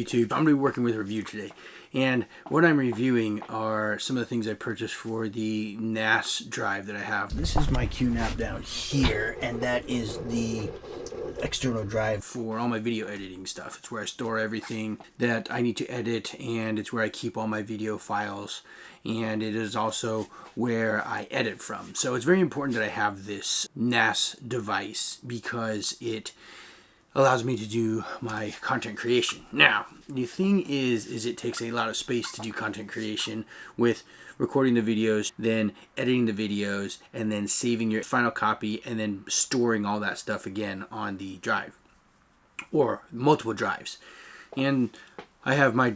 YouTube? I'm going to be working with a review today. And what I'm reviewing are some of the things I purchased for the NAS drive that I have. This is my Qnap down here, and that is the external drive for all my video editing stuff. It's where I store everything that I need to edit, and it's where I keep all my video files, and it is also where I edit from. So it's very important that I have this NAS device because it allows me to do my content creation. Now, the thing is it takes a lot of space to do content creation with recording the videos, then editing the videos, and then saving your final copy, and then storing all that stuff again on the drive or multiple drives. And I have my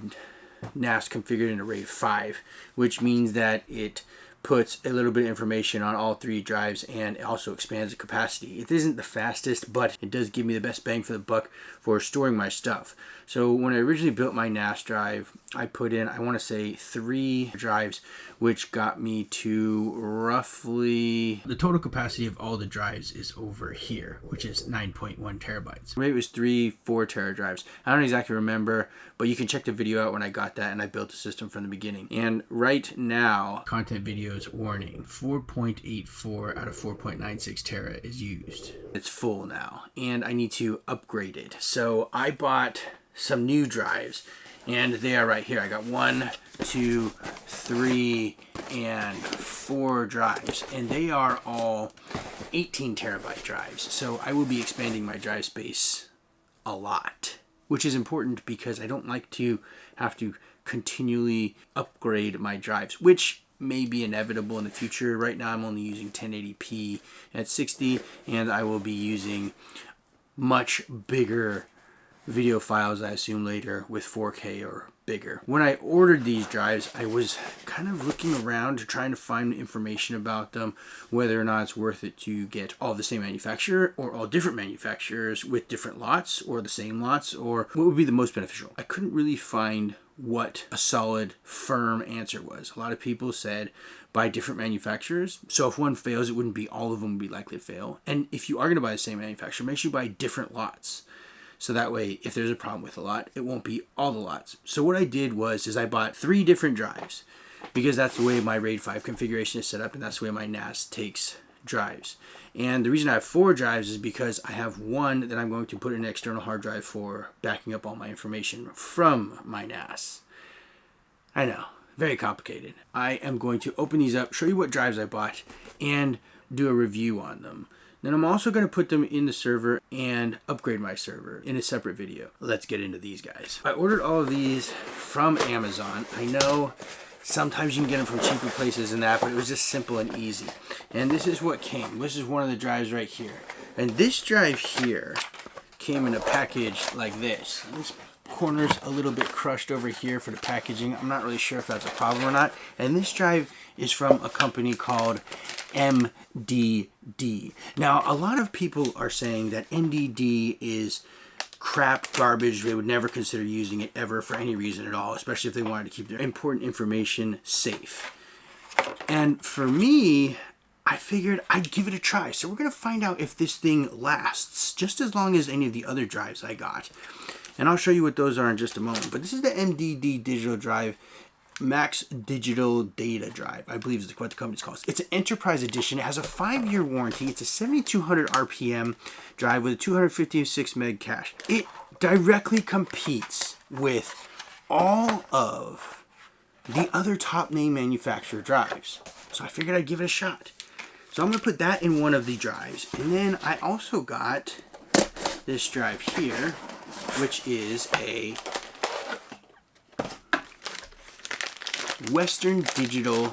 NAS configured in a RAID 5, which means that it puts a little bit of information on all three drives, and it also expands the capacity. It isn't the fastest, but it does give me the best bang for the buck for storing my stuff. So when I originally built my NAS drive, I put in, I want to say 3 drives, which got me to roughly, the total capacity of all the drives is over here, which is 9.1 terabytes. Maybe it was 4 tera drives. I don't exactly remember, but you can check the video out when I got that, and I built the system from the beginning. And right now, content videos warning, 4.84 out of 4.96 tera is used. It's full now, and I need to upgrade it. So I bought some new drives, and they are right here. I got 1, 2, 3, and 4 drives, and they are all 18 terabyte drives. So I will be expanding my drive space a lot, which is important because I don't like to have to continually upgrade my drives, which may be inevitable in the future. Right now I'm only using 1080p at 60, and I will be using much bigger video files, I assume, later with 4K or bigger. When I ordered these drives, I was kind of looking around to trying to find information about them, whether or not it's worth it to get all the same manufacturer or all different manufacturers with different lots or the same lots, or what would be the most beneficial. I couldn't really find what a solid, firm answer was. A lot of people said buy different manufacturers. So if one fails, it wouldn't be all of them would be likely to fail. And if you are going to buy the same manufacturer, make sure you buy different lots. So that way, if there's a problem with a lot, it won't be all the lots. So what I did was I bought 3 different drives, because that's the way my RAID 5 configuration is set up, and that's the way my NAS takes drives. And the reason I have 4 drives is because I have one that I'm going to put in an external hard drive for backing up all my information from my NAS. I know, very complicated. I am going to open these up, show you what drives I bought, and do a review on them. Then I'm also going to put them in the server and upgrade my server in a separate video. Let's get into these guys. I ordered all of these from Amazon. I know sometimes you can get them from cheaper places than that, but it was just simple and easy. And this is what came. This is one of the drives right here. And this drive here came in a package like this. This corner's a little bit crushed over here for the packaging. I'm not really sure if that's a problem or not. And this drive is from a company called MDD. Now, a lot of people are saying that MDD is crap, garbage. They would never consider using it ever for any reason at all, especially if they wanted to keep their important information safe. And for me, I figured I'd give it a try. So we're going to find out if this thing lasts just as long as any of the other drives I got. And I'll show you what those are in just a moment. But this is the MDD digital drive, Max Digital Data Drive, I believe is what the company's called. It's an enterprise edition. It has a 5-year warranty. It's a 7200 RPM drive with a 256 meg cache. It directly competes with all of the other top name manufacturer drives. So I figured I'd give it a shot. So I'm going to put that in one of the drives. And then I also got this drive here, which is a Western Digital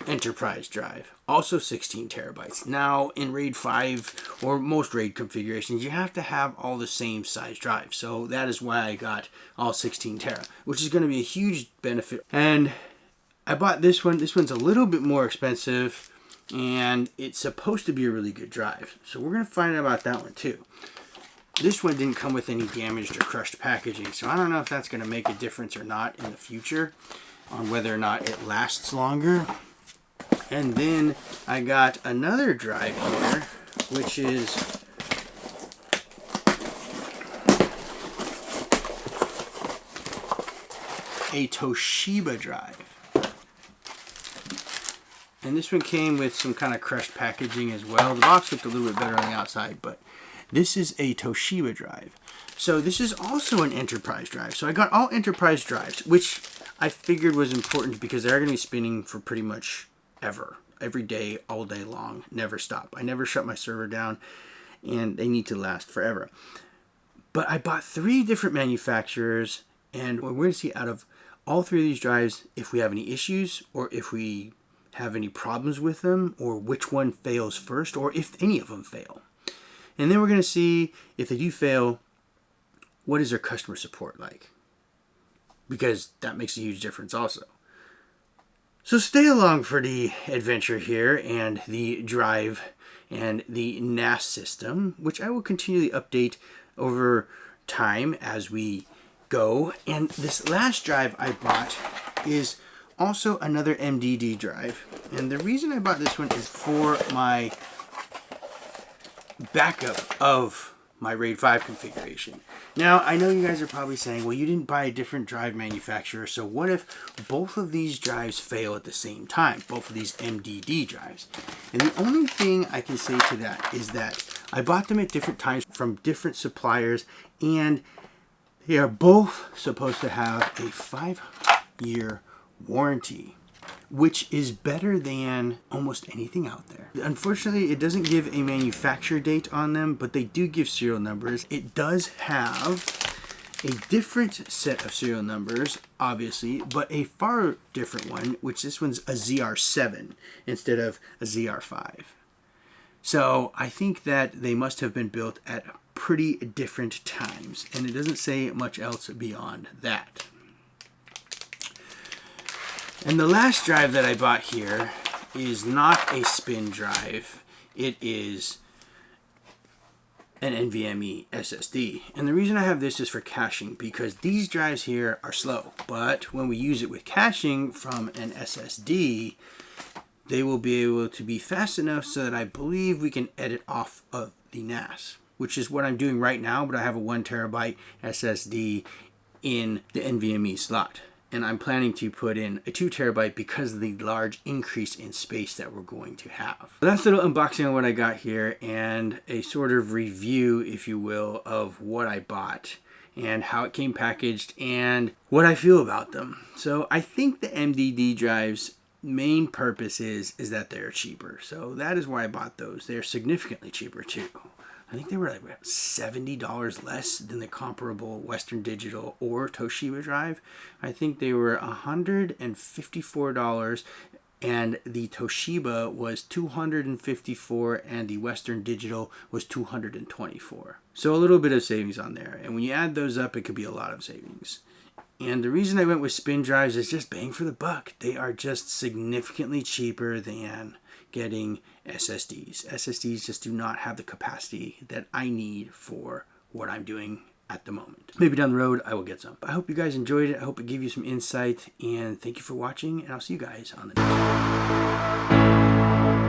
Enterprise drive, also 16 terabytes. Now in RAID 5 or most RAID configurations, you have to have all the same size drives. So that is why I got all 16 tera, which is going to be a huge benefit. And I bought this one. This one's a little bit more expensive, and it's supposed to be a really good drive. So we're going to find out about that one too. This one didn't come with any damaged or crushed packaging, so I don't know if that's going to make a difference or not in the future on whether or not it lasts longer. And then I got another drive here, which is a Toshiba drive. And this one came with some kind of crushed packaging as well. The box looked a little bit better on the outside, but this is a Toshiba drive. So this is also an enterprise drive. So I got all enterprise drives, which I figured was important because they're going to be spinning for pretty much ever. Every day, all day long, never stop. I never shut my server down, and they need to last forever. But I bought 3 different manufacturers, and we're going to see out of all 3 of these drives if we have any issues or if we have any problems with them, or which one fails first, or if any of them fail. And then we're going to see if they do fail, what is their customer support like? Because that makes a huge difference also. So stay along for the adventure here and the drive and the NAS system, which I will continually update over time as we go. And this last drive I bought is also another MDD drive. And the reason I bought this one is for my backup of my RAID 5 configuration. Now, I know you guys are probably saying, well, you didn't buy a different drive manufacturer, so what if both of these drives fail at the same time, both of these MDD drives? And the only thing I can say to that is that I bought them at different times from different suppliers, and they are both supposed to have a 5-year warranty, which is better than almost anything out there. Unfortunately, it doesn't give a manufacturer date on them, but they do give serial numbers. It does have a different set of serial numbers, obviously, but a far different one, which this one's a ZR7 instead of a ZR5. So I think that they must have been built at pretty different times, and it doesn't say much else beyond that. And the last drive that I bought here is not a spin drive. It is an NVMe SSD. And the reason I have this is for caching, because these drives here are slow. But when we use it with caching from an SSD, they will be able to be fast enough so that I believe we can edit off of the NAS, which is what I'm doing right now, but I have a 1 terabyte SSD in the NVMe slot. And I'm planning to put in a 2 terabyte because of the large increase in space that we're going to have. So that's a little unboxing on what I got here and a sort of review, if you will, of what I bought and how it came packaged and what I feel about them. So I think the MDD drives main purpose is that they're cheaper. So that is why I bought those. They're significantly cheaper too. I think they were like $70 less than the comparable Western Digital or Toshiba drive. I think they were $154 and the Toshiba was $254 and the Western Digital was $224. So a little bit of savings on there. And when you add those up, it could be a lot of savings. And the reason I went with spin drives is just bang for the buck. They are just significantly cheaper than getting SSDs. SSDs just do not have the capacity that I need for what I'm doing at the moment. Maybe down the road I will get some. I hope you guys enjoyed it. I hope it gave you some insight, and thank you for watching, and I'll see you guys on the next one.